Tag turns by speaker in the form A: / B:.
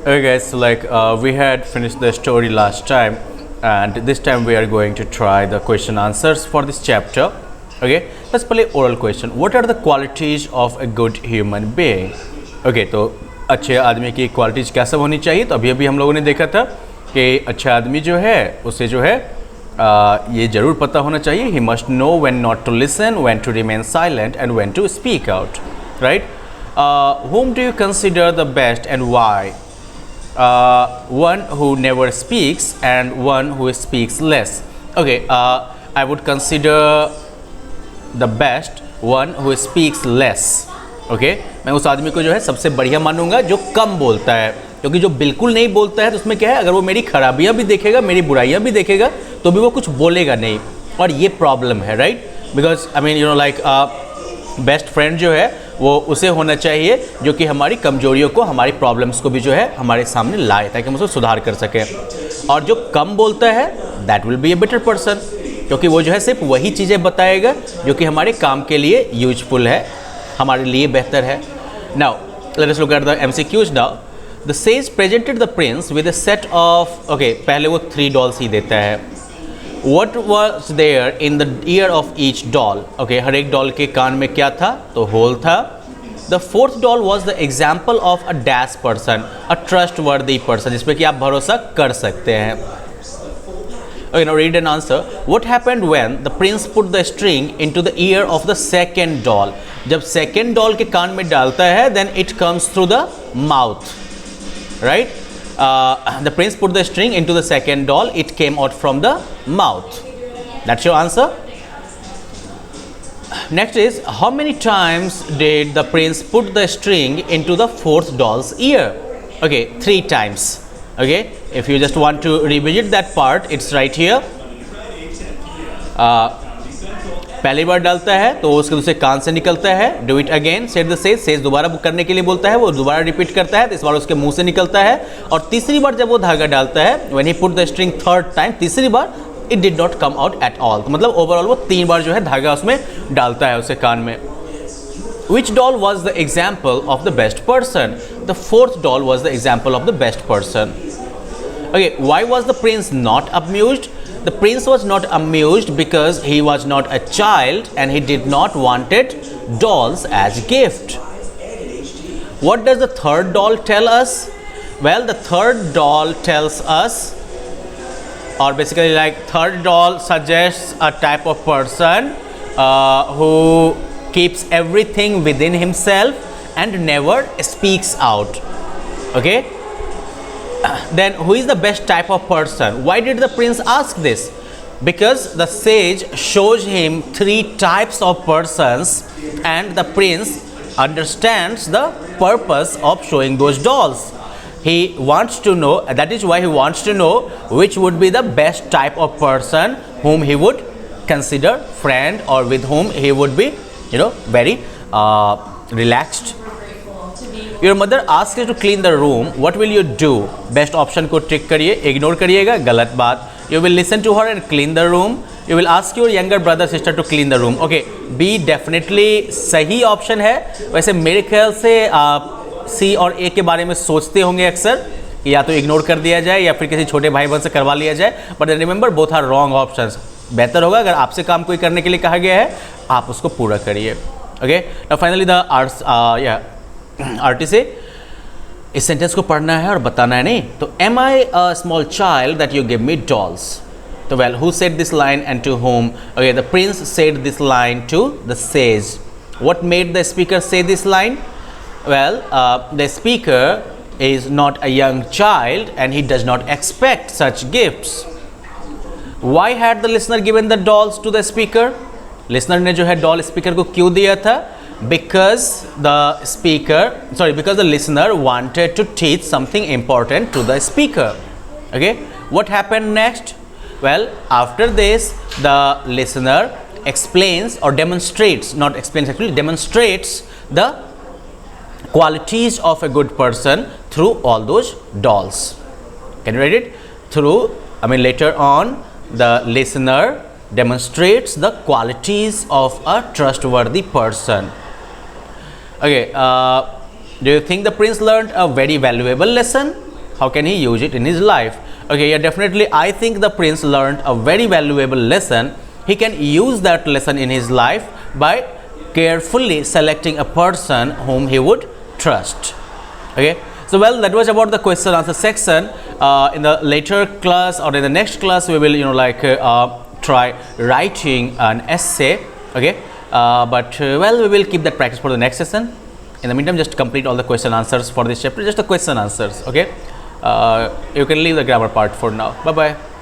A: Okay, guys, so we had finished the story last time, and this time we are going to try the question answers for this chapter. Okay, let's play oral question. What are the qualities of a good human being? Okay, तो अच्छे आदमी की qualities क्या सब होनी चाहिए? तो अभी अभी हम लोगों ने देखा था कि अच्छा आदमी जो है उसे जो है ये ज़रूर पता होना चाहिए. He must know when not to listen, when to remain silent, and when to speak out. Right? Whom do you consider the best and why? One who never speaks and one who speaks less. Okay, I would consider the best one who speaks less. Okay, मैं उस आदमी को जो है सबसे बढ़िया मानूंगा जो कम बोलता है, क्योंकि जो बिल्कुल नहीं बोलता है तो उसमें क्या है, अगर वो मेरी खराबियाँ भी देखेगा, मेरी बुराइयाँ भी देखेगा, तो भी वो कुछ बोलेगा नहीं, और ये प्रॉब्लम है. Right? Because I mean like best friend जो है वो उसे होना चाहिए जो कि हमारी कमजोरियों को, हमारी प्रॉब्लम्स को भी जो है हमारे सामने लाए, ताकि हम उसको सुधार कर सकें. और जो कम बोलता है that will be a better person, क्योंकि वो जो है सिर्फ वही चीज़ें बताएगा जो कि हमारे काम के लिए यूजफुल है, हमारे लिए बेहतर है. Now let us look at the MCQs. Now the sage presented the Prince with a set of, okay, पहले वो 3 डॉल्स ही देता है. What was there in the ear of each doll? Okay, हर एक डॉल के कान में क्या था? तो होल था. The fourth doll was the example of a dash person, a trustworthy person, जिसपे कि आप भरोसा कर सकते हैं. Okay, now read an answer. What happened when the prince put the string into the ear of the second doll? जब second doll के कान में डालता है, then it comes through the mouth, right? The prince put the string into the second doll, it came out from the mouth. That's your answer. Next is, how many times did the prince put the string into the fourth doll's ear? Okay, 3 times. Okay, if you just want to revisit that part, it's right here. पहली बार डालता है तो उसके दूसरे कान से निकलता है. Do it again, set the sage, says दोबारा करने के लिए बोलता है, वो दोबारा रिपीट करता है, तो इस बार उसके मुंह से निकलता है. और तीसरी बार जब वो धागा डालता है, when he put the string third time, तीसरी बार it did not come out at all. तो मतलब ओवरऑल वो 3 बार जो है धागा उसमें डालता है उसके कान में. Which doll was the example of the best person? The fourth doll was the example of the best person. Okay, why was the prince not amused? The prince was not amused because he was not a child and he did not wanted dolls as gift. What does the third doll tell us? Well, the third doll tells us, or basically like third doll suggests a type of person who keeps everything within himself and never speaks out. Okay? Then who is the best type of person? Why did the prince ask this? Because the sage shows him 3 types of persons and the prince understands the purpose of showing those dolls. He wants to know, that is why he wants to know which would be the best type of person whom he would consider friend, or with whom he would be, very relaxed. Your mother asks you to clean the room. What will you do? Best option को टिक करिए, ignore करिएगा, गलत बात. You will listen to her and clean the room. You will ask your younger brother sister to clean the room. Okay, B definitely सही option है. वैसे मेरे ख्याल से आप C और A के बारे में सोचते होंगे अक्सर, या तो इग्नोर कर दिया जाए या फिर किसी छोटे भाई बहन से करवा लिया जाए. But remember, both are wrong options. बेहतर होगा अगर आपसे काम कोई करने के लिए कहा गया है, आप उसको पूरा करिए. Okay, now finally the artist, इस सेंटेंस को पढ़ना है और बताना है, नहीं तो am I a small child that you give me dolls. तो well, who said this line and to whom? Okay, the prince said this line to the sage. What made the speaker say this line? Well, the speaker is not a young child and he does not expect such gifts. Why had the listener given the dolls to the speaker? Listener ने जो है doll speaker को क्यों दिया था? Because the listener wanted to teach something important to the speaker. Okay, what happened next? Well, after this, the listener explains or demonstrates, not explains actually, demonstrates the qualities of a good person through all those dolls. Can you read it? Later on, the listener demonstrates the qualities of a trustworthy person. Okay, do you think the prince learned a very valuable lesson? how can he use it in his life? Okay, yeah, definitely I think the prince learned a very valuable lesson. He can use that lesson in his life by carefully selecting a person whom he would trust. Okay, so well, that was about the question answer section. In the later class or in the next class, we will try writing an essay. Okay, but well, we will keep that practice for the next session. In the meantime, just complete all the question answers for this chapter, just the question answers. Okay, you can leave the grammar part for now. Bye bye.